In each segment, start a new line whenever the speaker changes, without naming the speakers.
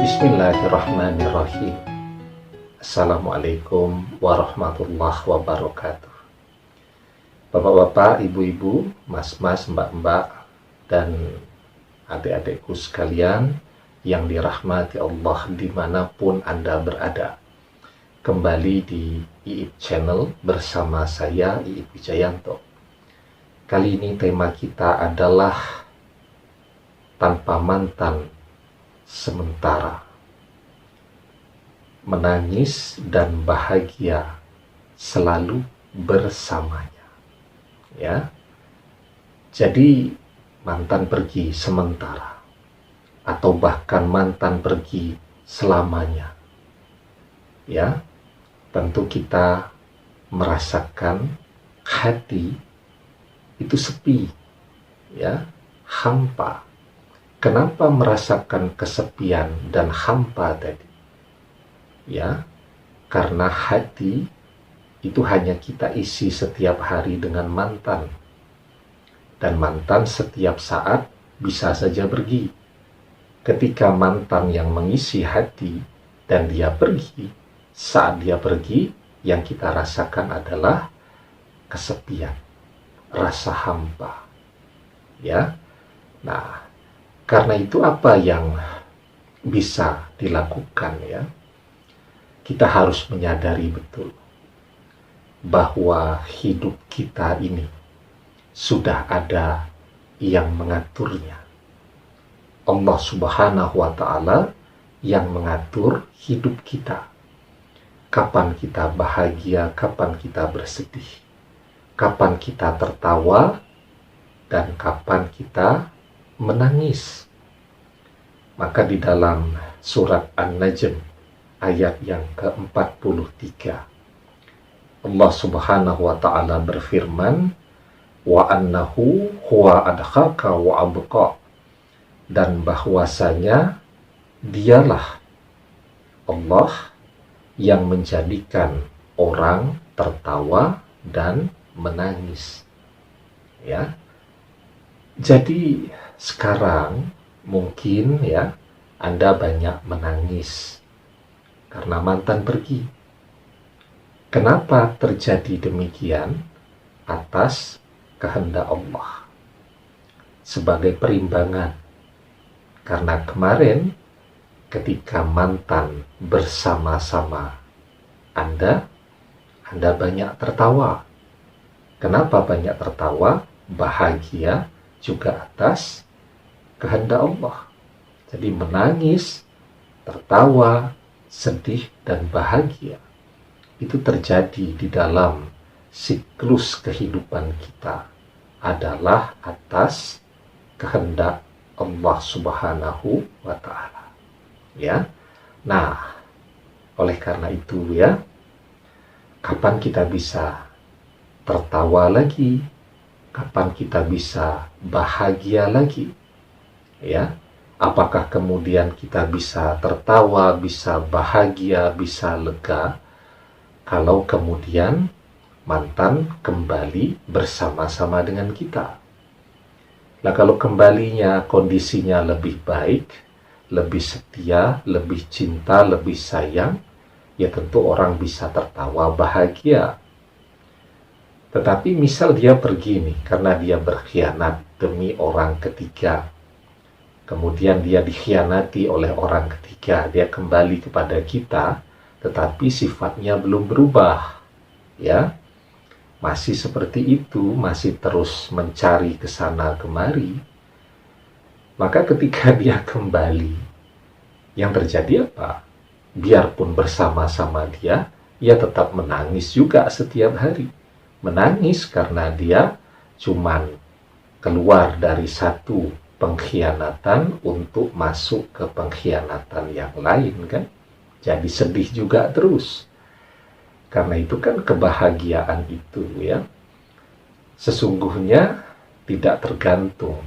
Bismillahirrahmanirrahim. Assalamualaikum warahmatullahi wabarakatuh. Bapak-bapak, ibu-ibu, mas-mas, mbak-mbak, dan adik-adikku sekalian yang dirahmati Allah dimanapun Anda berada. Kembali di IIP Channel bersama saya, IIP Wijayanto. Kali ini tema kita adalah tanpa mantan sementara. Menangis dan bahagia selalu bersamanya. Ya. Jadi mantan pergi sementara atau bahkan mantan pergi selamanya. Ya. Tentu kita merasakan hati itu sepi, ya, hampa. Kenapa merasakan kesepian dan hampa tadi? Ya, karena hati itu hanya kita isi setiap hari dengan mantan. Dan mantan setiap saat bisa saja pergi. Ketika mantan yang mengisi hati dan dia pergi, saat dia pergi, yang kita rasakan adalah kesepian, rasa hampa. Ya. Nah, karena itu apa yang bisa dilakukan, ya? Kita harus menyadari betul bahwa hidup kita ini sudah ada yang mengaturnya. Allah Subhanahu wa Ta'ala yang mengatur hidup kita. Kapan kita bahagia, kapan kita bersedih, kapan kita tertawa, dan kapan kita menangis. Maka di dalam surat An-Najm ayat yang ke-43, Allah Subhanahu wa Ta'ala berfirman, wa annahu huwa adkhaka wa abqa, dan bahwasanya dialah Allah yang menjadikan orang tertawa dan menangis. Ya. Jadi sekarang mungkin, ya, Anda banyak menangis karena mantan pergi. Kenapa terjadi demikian? Atas kehendak Allah. Sebagai perimbangan. Karena kemarin ketika mantan bersama-sama Anda banyak tertawa. Kenapa banyak tertawa? Bahagia juga atas kehendak Allah. Jadi menangis, tertawa, sedih, dan bahagia itu terjadi di dalam siklus kehidupan kita adalah atas kehendak Allah Subhanahu wa Ta'ala. Ya. Nah, oleh karena itu, ya, kapan kita bisa tertawa lagi? Kapan kita bisa bahagia lagi? Ya. Apakah kemudian kita bisa tertawa, bisa bahagia, bisa lega kalau kemudian mantan kembali bersama-sama dengan kita? Nah, kalau kembalinya kondisinya lebih baik, lebih setia, lebih cinta, lebih sayang, ya tentu orang bisa tertawa bahagia. Tetapi misal dia pergi nih karena dia berkhianat demi orang ketiga, kemudian dia dikhianati oleh orang ketiga, dia kembali kepada kita, tetapi sifatnya belum berubah, ya, masih seperti itu, masih terus mencari ke sana kemari. Maka ketika dia kembali, yang terjadi apa? Biarpun bersama-sama dia, ia tetap menangis juga setiap hari. Menangis karena dia cuman keluar dari satu pengkhianatan untuk masuk ke pengkhianatan yang lain, kan? Jadi sedih juga terus. Karena itu kan kebahagiaan itu, ya, sesungguhnya tidak tergantung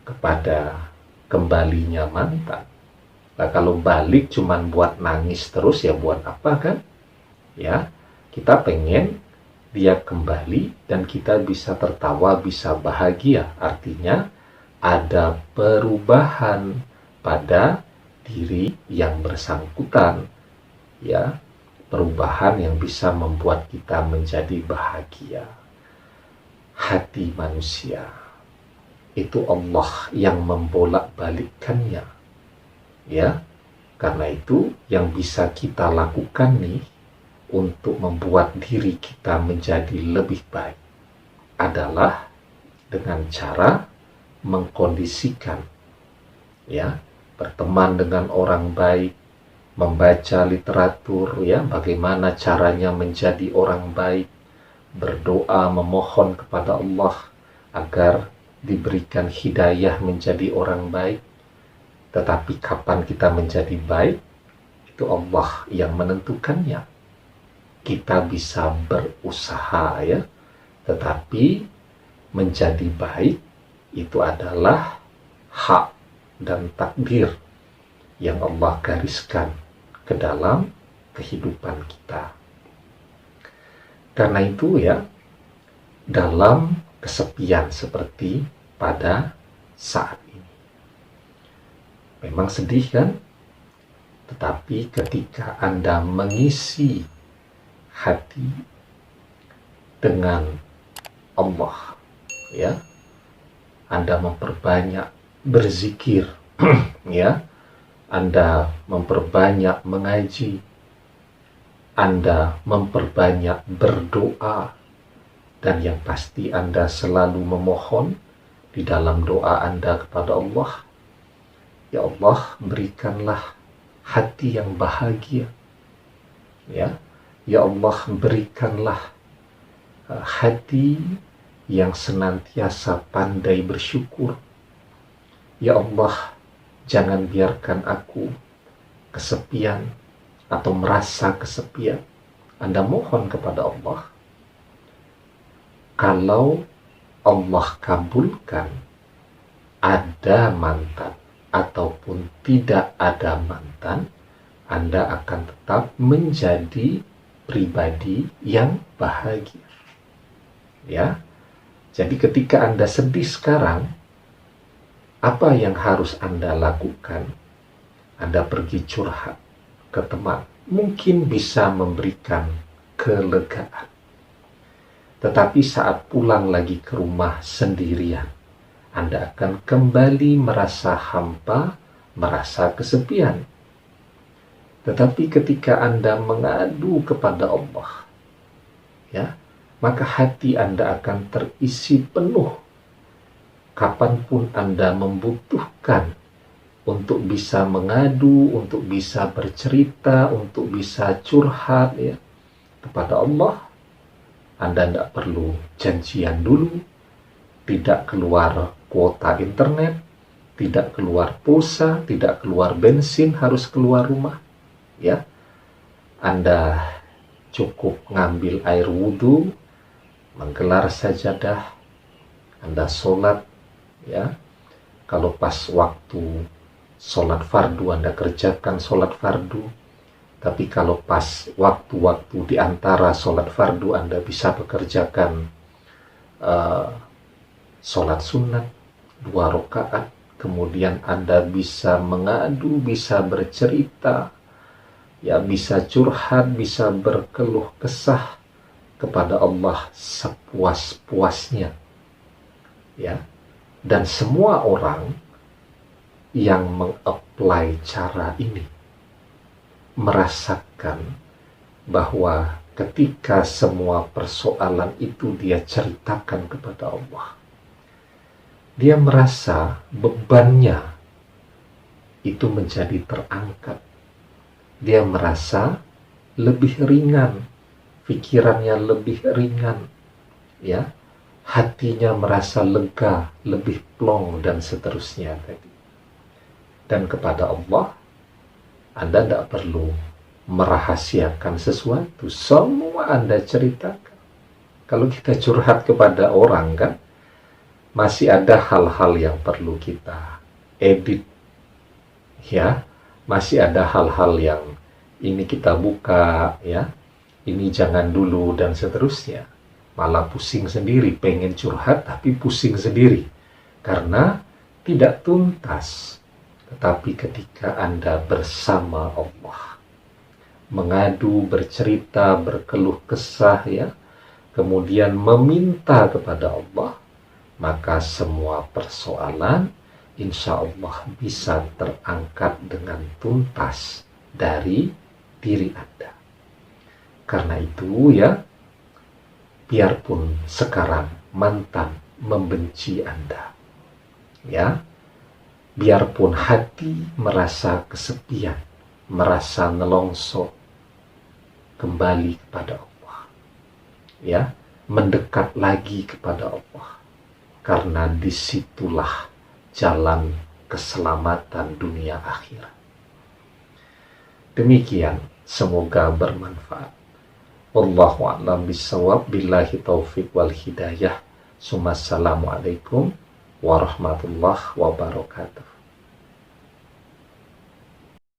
kepada kembalinya mantan. Nah, kalau balik cuman buat nangis terus, ya buat apa, kan? Ya, kita pengen dia kembali dan kita bisa tertawa, bisa bahagia. Artinya ada perubahan pada diri yang bersangkutan, ya, perubahan yang bisa membuat kita menjadi bahagia. Hati manusia itu Allah yang membolak-balikkannya, ya. Karena itu yang bisa kita lakukan nih untuk membuat diri kita menjadi lebih baik adalah dengan cara mengkondisikan, ya, berteman dengan orang baik, membaca literatur, ya, bagaimana caranya menjadi orang baik, berdoa memohon kepada Allah agar diberikan hidayah menjadi orang baik. Tetapi kapan kita menjadi baik, itu Allah yang menentukannya. Kita bisa berusaha, ya, tetapi menjadi baik itu adalah hak dan takdir yang Allah gariskan ke dalam kehidupan kita. Karena itu, ya, dalam kesepian seperti pada saat ini, memang sedih kan? Tetapi ketika Anda mengisi hati dengan Allah, ya, Anda memperbanyak berzikir, ya, Anda memperbanyak mengaji, Anda memperbanyak berdoa, dan yang pasti Anda selalu memohon di dalam doa Anda kepada Allah, ya Allah, berikanlah hati yang bahagia, ya, ya Allah, berikanlah hati yang senantiasa pandai bersyukur, ya Allah, jangan biarkan aku kesepian atau merasa kesepian. Anda mohon kepada Allah. Kalau Allah kabulkan, ada mantan ataupun tidak ada mantan, Anda akan tetap menjadi pribadi yang bahagia, ya. Jadi ketika Anda sedih sekarang, apa yang harus Anda lakukan? Anda pergi curhat ke teman, mungkin bisa memberikan kelegaan. Tetapi saat pulang lagi ke rumah sendirian, Anda akan kembali merasa hampa, merasa kesepian. Tetapi ketika Anda mengadu kepada Allah, ya, maka hati Anda akan terisi penuh. Kapanpun Anda membutuhkan untuk bisa mengadu, untuk bisa bercerita, untuk bisa curhat, ya, kepada Allah, Anda tidak perlu janjian dulu, tidak keluar kuota internet, tidak keluar pulsa, tidak keluar bensin, harus keluar rumah, ya. Anda cukup ngambil air wudhu, menggelar sajadah, Anda sholat, ya. Kalau pas waktu sholat fardu, Anda kerjakan sholat fardu. Tapi kalau pas waktu-waktu di antara sholat fardu, Anda bisa bekerjakan sholat sunat 2 rakaat. Kemudian Anda bisa mengadu, bisa bercerita, ya, bisa curhat, bisa berkeluh kesah kepada Allah sepuas-puasnya, ya. Dan semua orang yang mengapply cara ini merasakan bahwa ketika semua persoalan itu dia ceritakan kepada Allah, dia merasa bebannya itu menjadi terangkat. Dia merasa lebih ringan, pikirannya lebih ringan, ya, hatinya merasa lega, lebih plong, dan seterusnya tadi. Dan kepada Allah, Anda tidak perlu merahasiakan sesuatu, semua Anda ceritakan. Kalau kita curhat kepada orang, kan, masih ada hal-hal yang perlu kita edit, ya. Masih ada hal-hal yang ini kita buka, ya, ini jangan dulu, dan seterusnya. Malah pusing sendiri, pengen curhat tapi pusing sendiri karena tidak tuntas Tetapi ketika Anda bersama Allah, mengadu, bercerita, berkeluh kesah, ya, kemudian meminta kepada Allah, maka semua persoalan insya Allah bisa terangkat dengan tuntas dari diri Anda. Karena itu, ya, biarpun sekarang mantan membenci Anda, ya, biarpun hati merasa kesepian, merasa nelongso, kembali kepada Allah, ya, mendekat lagi kepada Allah, karena disitulah jalan keselamatan dunia akhirat. Demikian, semoga bermanfaat. Wallahu a'lam bishawab, billahi taufiq wal hidayah. Assalamualaikum warahmatullahi wabarakatuh.